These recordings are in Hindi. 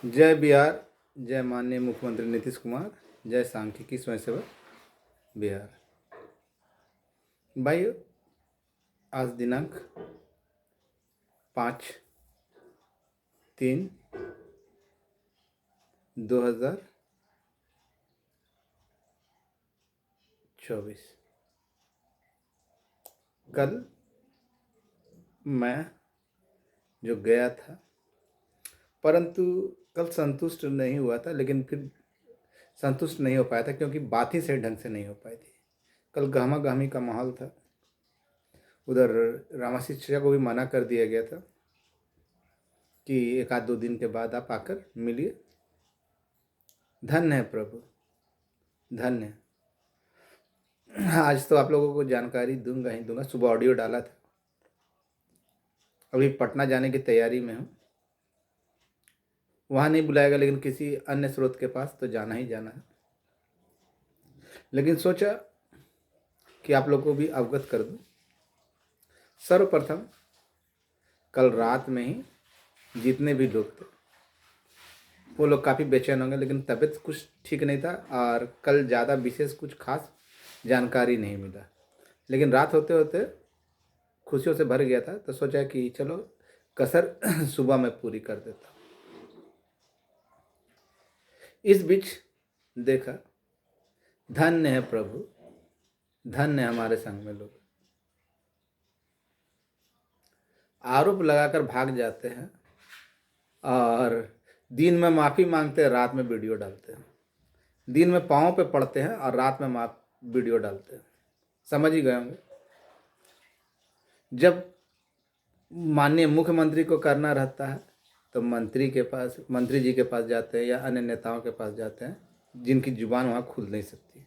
जय बिहार। जय माननीय मुख्यमंत्री नीतीश कुमार। जय सांख्यिकी स्वयंसेवक बिहार। भाइयों, आज दिनांक 5/3/2024। कल मैं जो गया था, परंतु कल संतुष्ट नहीं हुआ था, लेकिन फिर संतुष्ट नहीं हो पाया था क्योंकि बात ही सही ढंग से नहीं हो पाई थी। कल गहमा गहमी का माहौल था। उधर रामाशीष चाचा को भी मना कर दिया गया था कि एक आध दो दिन के बाद आप आकर मिलिए। धन्य है प्रभु, धन्य है। आज तो आप लोगों को जानकारी दूंगा ही दूंगा। सुबह ऑडियो डाला था। अभी पटना जाने की तैयारी में हूँ। वहाँ नहीं बुलाएगा, लेकिन किसी अन्य स्रोत के पास तो जाना ही जाना है। लेकिन सोचा कि आप लोग को भी अवगत कर दूं। सर्वप्रथम कल रात में ही जितने भी लोग थे वो लोग काफ़ी बेचैन होंगे, लेकिन तबीयत कुछ ठीक नहीं था और कल ज़्यादा विशेष कुछ खास जानकारी नहीं मिला। लेकिन रात होते होते खुशियों से भर गया था, तो सोचा कि चलो कसर सुबह में पूरी कर देता हूँ। इस बीच देखा, धन्य है प्रभु, धन्य है हमारे संग में लोग। आरोप लगाकर भाग जाते हैं और दिन में माफ़ी मांगते हैं, रात में वीडियो डालते हैं। दिन में पाँव पे पड़ते हैं और रात में वीडियो डालते हैं। समझ ही गए होंगे। जब माननीय मुख्यमंत्री को करना रहता है तो मंत्री जी के पास जाते हैं या अन्य नेताओं के पास जाते हैं, जिनकी जुबान वहाँ खुल नहीं सकती।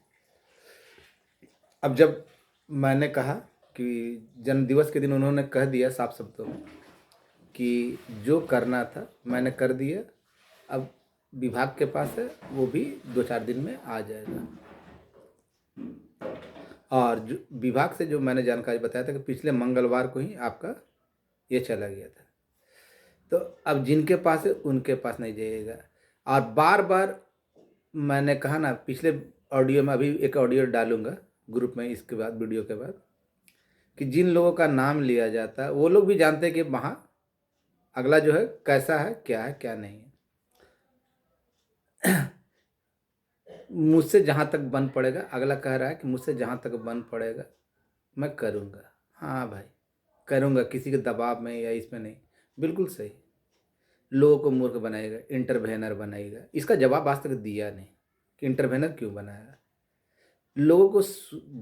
अब जब मैंने कहा कि जन्मदिवस के दिन उन्होंने कह दिया साफ शब्दों में कि जो करना था मैंने कर दिया, अब विभाग के पास है, वो भी 2-4 दिन में आ जाएगा। और जो विभाग से जो मैंने जानकारी बताया था कि पिछले मंगलवार को ही आपका ये चला गया था, तो अब जिनके पास है उनके पास नहीं जाइएगा। और बार बार मैंने कहा ना, पिछले ऑडियो में, अभी एक ऑडियो डालूंगा ग्रुप में इसके बाद, वीडियो के बाद, कि जिन लोगों का नाम लिया जाता है वो लोग भी जानते हैं कि वहाँ अगला जो है कैसा है क्या नहीं है। मुझसे जहाँ तक बन पड़ेगा, अगला कह रहा है कि मुझसे जहाँ तक बन पड़ेगा मैं करूँगा। हाँ भाई, करूँगा, किसी के दबाव में या इसमें नहीं। बिल्कुल सही। लोगों को मूर्ख बनाएगा, इंटरवेनर बनाएगा। इसका जवाब आज तक दिया नहीं कि इंटरवेनर क्यों बनाया। लोगों को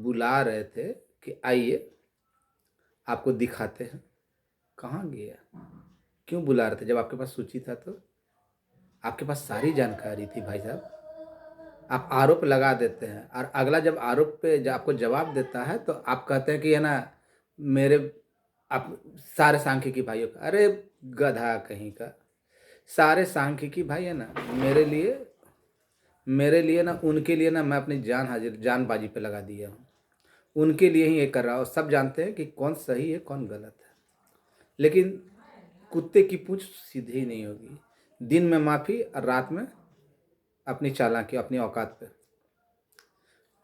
बुला रहे थे कि आइए आपको दिखाते हैं। कहाँ गया? क्यों बुला रहे थे? जब आपके पास सूची था तो आपके पास सारी जानकारी थी भाई साहब। आप आरोप लगा देते हैं और अगला जब आरोप पे आपको जवाब देता है तो आप कहते हैं कि है ना, मेरे आप सारे सांख्यिकी भाइयों का। अरे गधा कहीं का! सारे सांख्यिकी भाई है ना, मेरे लिए ना, उनके लिए ना मैं अपनी जान बाजी पे लगा दिया हूँ। उनके लिए ही ये कर रहा हूँ। सब जानते हैं कि कौन सही है कौन गलत है, लेकिन कुत्ते की पूंछ सीधी नहीं होगी। दिन में माफ़ी और रात में अपनी चालाकी, अपनी औकात पे।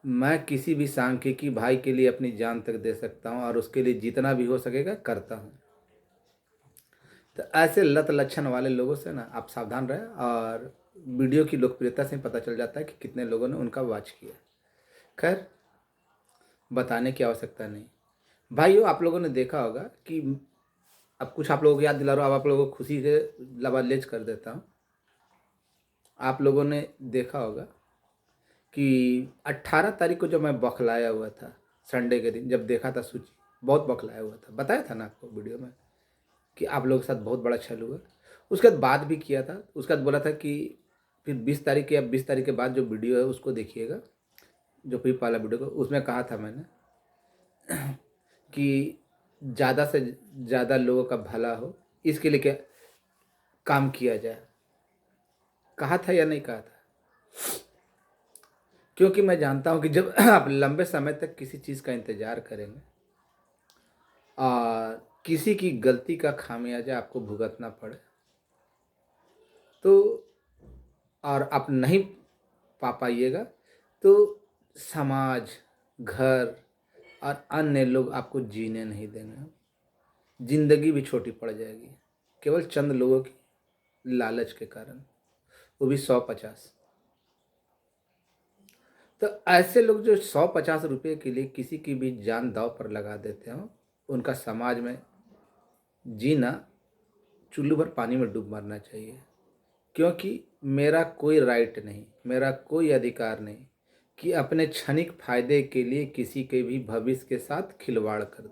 मैं किसी भी सांख्यिकी भाई के लिए अपनी जान तक दे सकता हूँ और उसके लिए जितना भी हो सकेगा करता हूँ। तो ऐसे लत लक्षण वाले लोगों से ना आप सावधान रहें। और वीडियो की लोकप्रियता से पता चल जाता है कि कितने लोगों ने उनका वॉच किया। खैर, बताने की आवश्यकता नहीं। भाइयों, आप लोगों ने देखा होगा कि अब कुछ आप लोगों को याद दिला रहा हूँ, अब आप लोगों को खुशी से लबालेज कर देता हूँ। आप लोगों ने देखा होगा कि 18 तारीख को जब मैं बौखलाया हुआ था, संडे के दिन जब देखा था सूची, बहुत बौखलाया हुआ था। बताया था ना आपको वीडियो में कि आप लोगों के साथ बहुत बड़ा छल हुआ। उसके बाद बात भी किया था। उसके बाद बोला था कि फिर 20 तारीख या 20 तारीख के बाद जो वीडियो है उसको देखिएगा, जो फिर पहला वीडियो को, उसमें कहा था मैंने कि ज़्यादा से ज़्यादा लोगों का भला हो, इसके लिए क्या काम किया जाए। कहा था या नहीं कहा था? क्योंकि मैं जानता हूं कि जब आप लंबे समय तक किसी चीज़ का इंतज़ार करेंगे और किसी की गलती का खामियाजा आपको भुगतना पड़े, तो और आप नहीं पा पाइएगा तो समाज, घर और अन्य लोग आपको जीने नहीं देंगे। ज़िंदगी भी छोटी पड़ जाएगी केवल चंद लोगों की लालच के कारण, वो भी 100-50। तो ऐसे लोग जो 100-50 रुपये के लिए किसी की भी जान दांव पर लगा देते हो, उनका समाज में जीना चुल्लू भर पानी में डूब मरना चाहिए। क्योंकि मेरा कोई राइट नहीं, मेरा कोई अधिकार नहीं कि अपने क्षणिक फायदे के लिए किसी के भी भविष्य के साथ खिलवाड़ कर दूं।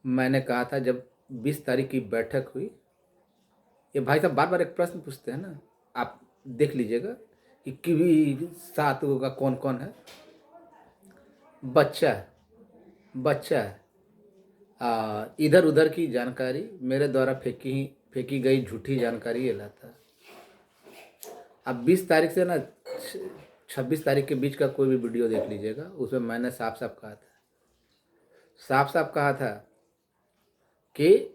मैंने कहा था जब 20 तारीख की बैठक हुई, ये भाई साहब बार बार एक प्रश्न पूछते हैं ना, आप देख लीजिएगा कि किवी साथ होगा कौन कौन है। बच्चा है, बच्चा है, इधर उधर की जानकारी, मेरे द्वारा फेंकी गई झूठी जानकारी ये लाता है। अब 20 तारीख से ना 26 तारीख के बीच का कोई भी वीडियो देख लीजिएगा, उसमें मैंने साफ साफ कहा था, साफ साफ कहा था कि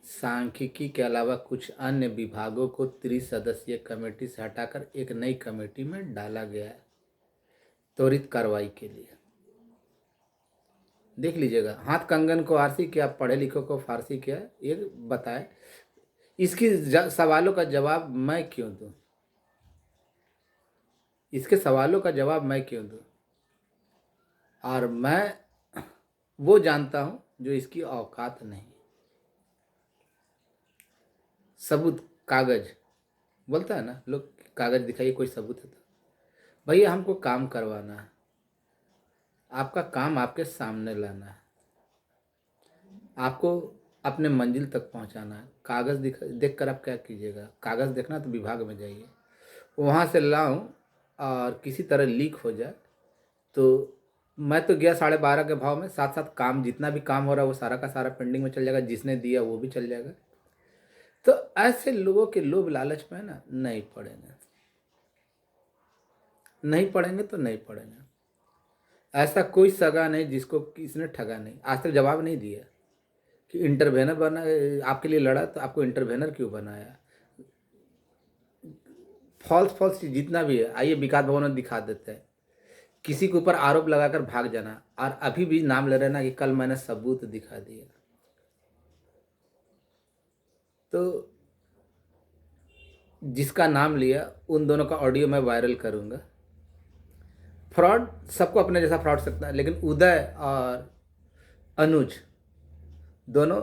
सांख्यिकी के अलावा कुछ अन्य विभागों को त्रिसदस्यीय कमेटी से हटाकर एक नई कमेटी में डाला गया है त्वरित कार्रवाई के लिए। देख लीजिएगा, हाथ कंगन को आरसी क्या, पढ़े लिखों को फारसी क्या, ये बताए। इसकी सवालों का जवाब मैं क्यों दूं? इसके सवालों का जवाब मैं क्यों दूं? और मैं वो जानता हूं जो इसकी औकात नहीं। सबूत, कागज बोलता है ना लोग, कागज दिखाइए कोई सबूत है तो। भैया हमको काम करवाना है, आपका काम आपके सामने लाना है, आपको अपने मंजिल तक पहुंचाना है। कागज़ देख कर आप क्या कीजिएगा? कागज़ देखना तो विभाग में जाइए, वहाँ से लाऊं और किसी तरह लीक हो जाए तो मैं तो गया 12.5 के भाव में, साथ साथ काम जितना भी काम हो रहा है वो सारा का सारा पेंडिंग में चल जाएगा, जिसने दिया वो भी चल जाएगा। तो ऐसे लोगों के लोभ लालच में ना नहीं पड़ेंगे, नहीं पड़ेंगे तो नहीं पड़ेंगे। ऐसा कोई सगा नहीं जिसको किसने ठगा नहीं, आज तक जवाब नहीं दिया कि इंटरवेनर बना, आपके लिए लड़ा तो आपको इंटरवेनर क्यों बनाया। फॉल्स फॉल्स जितना भी है, आइए विकास भवन में दिखा देते हैं। किसी के ऊपर आरोप लगाकर भाग जाना और अभी भी नाम ले रहे ना कि कल मैंने सबूत दिखा दिया। तो जिसका नाम लिया उन दोनों का ऑडियो मैं वायरल करूंगा। फ्रॉड सबको अपने जैसा फ्रॉड सकता है, लेकिन उदय और अनुज दोनों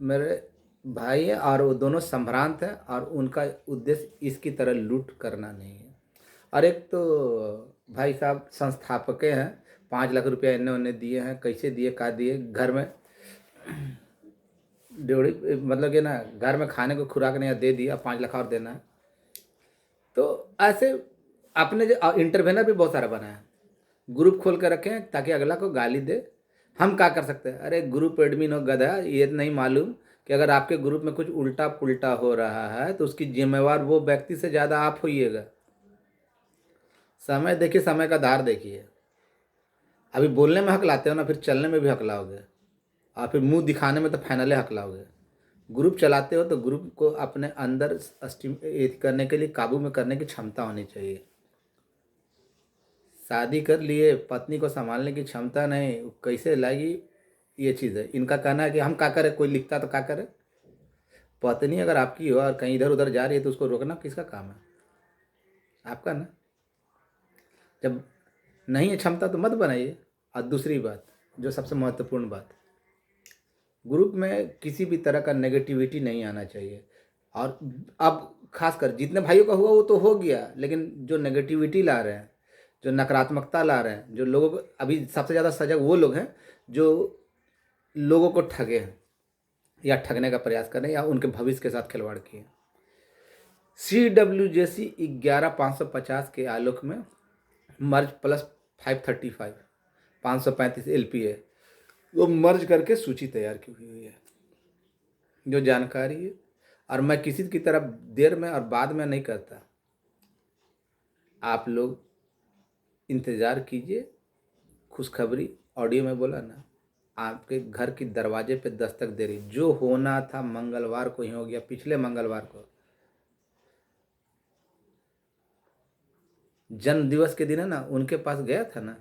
मेरे भाई हैं और वो दोनों संभ्रांत हैं और उनका उद्देश्य इसकी तरह लूट करना नहीं है। और एक तो भाई साहब संस्थापक हैं, 5 लाख रुपया इन्हें उन्हें दिए हैं, कैसे दिए का दिए, घर में ड्योढ़ी मतलब कि ना घर में खाने को खुराक नहीं दे दिया, 5 लाख और देना है। तो ऐसे अपने जो इंटरवेनर भी बहुत सारा बना है, ग्रुप खोल कर रखे हैं ताकि अगला को गाली दे। हम क्या कर सकते हैं? अरे ग्रुप एडमिन हो गधा, ये नहीं मालूम कि अगर आपके ग्रुप में कुछ उल्टा पुल्टा हो रहा है तो उसकी जिम्मेवार वो व्यक्ति से ज़्यादा आप होइएगा। समय देखिए, समय का धार देखिए। अभी बोलने में हकलाते हो ना, फिर चलने में भी हकलाओगे और फिर मुंह दिखाने में तो फाइनले हकलाओगे। ग्रुप चलाते हो तो ग्रुप को अपने अंदर करने के लिए, काबू में करने की क्षमता होनी चाहिए। शादी कर लिए, पत्नी को संभालने की क्षमता नहीं, वो कैसे लाएगी? ये चीज़ है। इनका कहना है कि हम क्या करें, कोई लिखता तो क्या करे। पत्नी अगर आपकी हो और कहीं इधर उधर जा रही है तो उसको रोकना किसका काम है? आपका ना। जब नहीं है क्षमता तो मत बनाइए। और दूसरी बात, जो सबसे महत्वपूर्ण बात, ग्रुप में किसी भी तरह का नेगेटिविटी नहीं आना चाहिए। और अब खासकर जितने भाइयों का हुआ वो तो हो गया, लेकिन जो नेगेटिविटी ला रहे हैं, जो नकारात्मकता ला रहे हैं, जो लोगों को अभी सबसे ज़्यादा सजग वो लोग हैं जो लोगों को ठगे हैं या ठगने का प्रयास कर रहे हैं या उनके भविष्य के साथ खिलवाड़ किए। CWJC 11,550 के आलोक में मर्ज प्लस 535 535 LPA वो मर्ज करके सूची तैयार की हुई है, जो जानकारी है। और मैं किसी की तरफ देर में और बाद में नहीं करता। आप लोग इंतज़ार कीजिए, खुशखबरी ऑडियो में बोला ना, आपके घर की दरवाजे पे दस्तक दे रही। जो होना था मंगलवार को ही हो गया, पिछले मंगलवार को जन्म दिवस के दिन है ना, उनके पास गया था ना,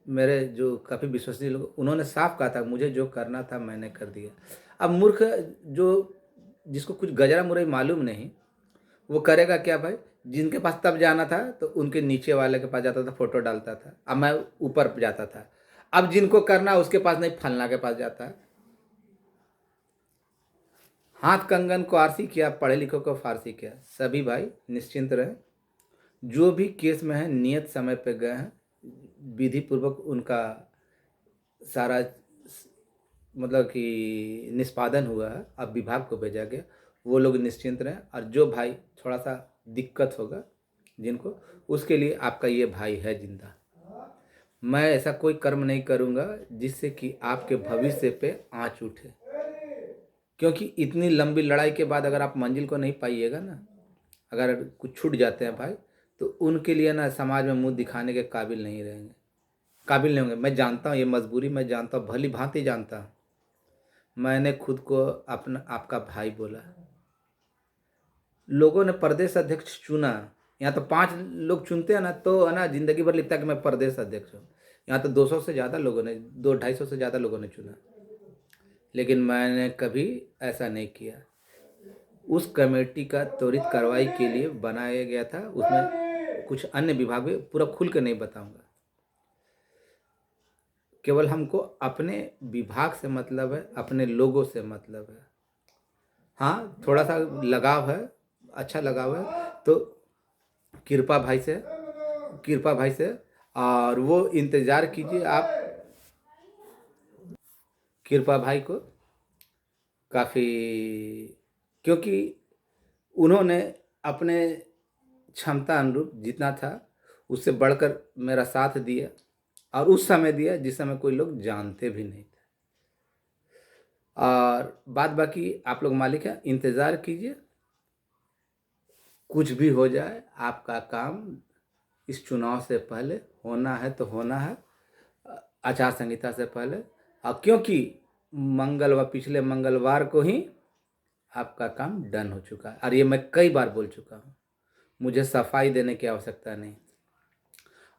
मेरे जो काफ़ी विश्वसनीय लोग, उन्होंने साफ कहा था मुझे जो करना था मैंने कर दिया। अब मूर्ख जो जिसको कुछ गजरा मुरई मालूम नहीं, वो करेगा क्या भाई? जिनके पास तब जाना था तो उनके नीचे वाले के पास जाता था, फोटो डालता था। अब मैं ऊपर जाता था। अब जिनको करना उसके पास नहीं, फलना के पास जाता है। हाथ कंगन को आरसी किया, पढ़े लिखों को फारसी किया। सभी भाई निश्चिंत रहे, जो भी केस में है नियत समय पे गए हैं, विधि पूर्वक उनका सारा मतलब कि निष्पादन हुआ है, अब विभाग को भेजा गया। वो लोग निश्चिंत रहें। और जो भाई थोड़ा सा दिक्कत होगा जिनको, उसके लिए आपका ये भाई है जिंदा। मैं ऐसा कोई कर्म नहीं करूँगा जिससे कि आपके भविष्य पे आँच उठे, क्योंकि इतनी लंबी लड़ाई के बाद अगर आप मंजिल को नहीं पाइएगा ना, अगर कुछ छूट जाते हैं भाई, तो उनके लिए ना समाज में मुंह दिखाने के काबिल नहीं रहेंगे, काबिल नहीं होंगे। मैं जानता हूँ ये मजबूरी, मैं जानता हूँ, भली भांति जानता हूँ। मैंने खुद को अपना आपका भाई बोला। लोगों ने प्रदेश अध्यक्ष चुना। यहाँ तो 5 लोग चुनते हैं ना, तो है ना जिंदगी भर लिखता है कि मैं प्रदेश अध्यक्ष हूँ। यहाँ तो 200 से ज़्यादा लोगों ने, 200-250 से ज़्यादा लोगों ने चुना, लेकिन मैंने कभी ऐसा नहीं किया। उस कमेटी का त्वरित कार्रवाई के लिए बनाया गया था, उसमें कुछ अन्य विभाग भी, पूरा खुल के नहीं बताऊंगा। केवल हमको अपने विभाग से मतलब है, अपने लोगों से मतलब है। हाँ, थोड़ा सा लगाव है, अच्छा लगाव है, तो कृपा भाई से, कृपा भाई से। और वो इंतज़ार कीजिए आप कृपा भाई को काफ़ी, क्योंकि उन्होंने अपने क्षमता अनुरूप जितना था उससे बढ़कर मेरा साथ दिया, और उस समय दिया जिस समय कोई लोग जानते भी नहीं थे। और बाद बाकी आप लोग मालिक हैं, इंतज़ार कीजिए। कुछ भी हो जाए, आपका काम इस चुनाव से पहले होना है तो होना है, आचार संहिता से पहले। और क्योंकि मंगलवार, पिछले मंगलवार को ही आपका काम डन हो चुका है, और ये मैं कई बार बोल चुका हूँ, मुझे सफाई देने की आवश्यकता नहीं।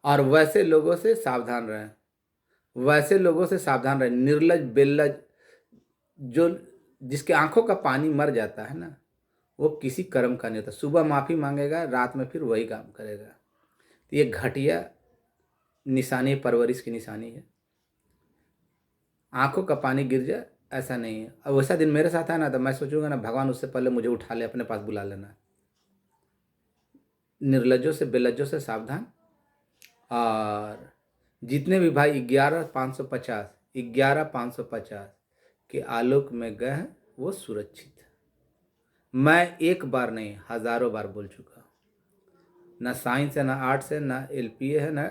और वैसे लोगों से सावधान रहें, वैसे लोगों से सावधान रहें, निर्लज बेलज, जो जिसके आंखों का पानी मर जाता है ना, वो किसी कर्म का नहीं होता। सुबह माफ़ी मांगेगा, रात में फिर वही काम करेगा। तो ये घटिया निशानी, परवरिश की निशानी है। आंखों का पानी गिर जाए ऐसा नहीं है। अब वैसा दिन मेरे साथ है ना, तो मैं सोचूंगा ना, भगवान उससे पहले मुझे उठा ले, अपने पास बुला लेना। निर्लज्जों से बेलज्जों से सावधान। और जितने भी भाई 11,550 के आलोक में गए हैं वो सुरक्षित है। मैं एक बार नहीं, हजारों बार बोल चुका हूँ। ना साइंस है, ना आर्ट्स है, ना एलपीए है, ना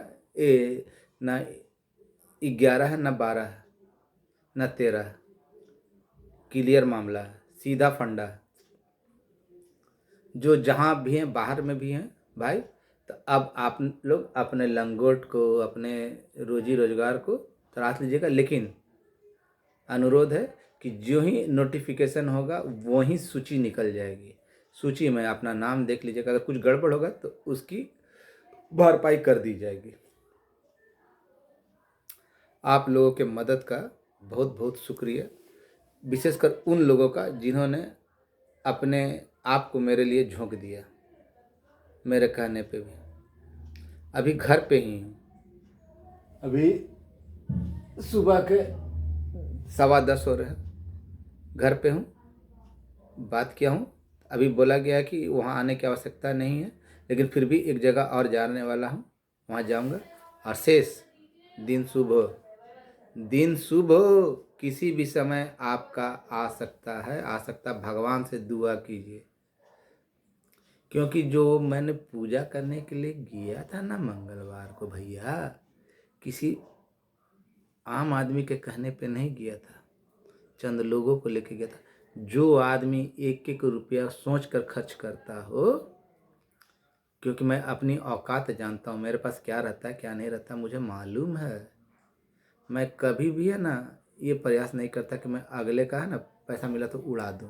11 है, ना 12 है, ना 13 है। क्लियर मामला है, सीधा फंडा है। जो जहाँ भी हैं, बाहर में भी हैं भाई, तो अब आप लोग अपने लंगोट को, अपने रोजी रोजगार को तराश लीजिएगा। लेकिन अनुरोध है कि जो ही नोटिफिकेशन होगा वहीं सूची निकल जाएगी। सूची में अपना नाम देख लीजिएगा, अगर कुछ गड़बड़ होगा तो उसकी भरपाई कर दी जाएगी। आप लोगों के मदद का बहुत बहुत शुक्रिया, विशेषकर उन लोगों का जिन्होंने अपने आप को मेरे लिए झोंक दिया, मेरे कहने पे भी। अभी घर पे ही हूँ, अभी सुबह के 10:15 हो रहे हैं, घर पे हूँ, बात किया हूँ। अभी बोला गया है कि वहाँ आने की आवश्यकता नहीं है, लेकिन फिर भी एक जगह और जाने वाला हूँ, वहाँ जाऊँगा। और शेष दिन शुभ हो, दिन शुभ हो, किसी भी समय आपका आ सकता है, आ सकता। भगवान से दुआ कीजिए, क्योंकि जो मैंने पूजा करने के लिए गया था ना मंगलवार को भैया, किसी आम आदमी के कहने पे नहीं गया था, चंद लोगों को लेके गया था। जो आदमी एक एक रुपया सोच कर खर्च करता हो, क्योंकि मैं अपनी औकात जानता हूँ, मेरे पास क्या रहता है क्या नहीं रहता मुझे मालूम है। मैं कभी भी है ना ये प्रयास नहीं करता कि मैं अगले का है ना पैसा मिला तो उड़ा दूँ।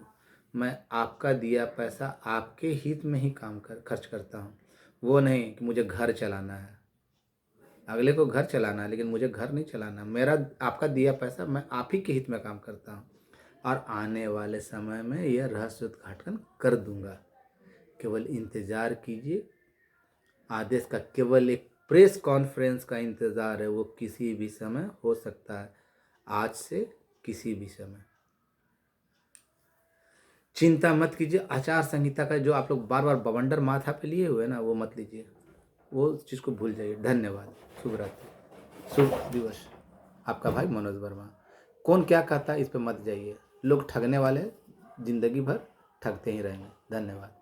मैं आपका दिया पैसा आपके हित में ही काम कर खर्च करता हूँ। वो नहीं कि मुझे घर चलाना है। अगले को घर चलाना है लेकिन मुझे घर नहीं चलाना। मेरा आपका दिया पैसा मैं आप ही के हित में काम करता हूँ और आने वाले समय में यह रहस्य उद्घाटन कर दूंगा। केवल इंतज़ार कीजिए। आदेश का केवल एक प्रेस कॉन्फ्रेंस का इंतज़ार है, वो किसी भी समय हो सकता है, आज से किसी भी समय। चिंता मत कीजिए। आचार संहिता का जो आप लोग बार बार बवंडर माथा पे लिए हुए ना वो मत लीजिए, वो चीज़ को भूल जाइए। धन्यवाद। शुभ रात्रि, शुभ दिवस। आपका भाई मनोज वर्मा। कौन क्या कहता है इस पे मत जाइए। लोग ठगने वाले ज़िंदगी भर ठगते ही रहेंगे। धन्यवाद।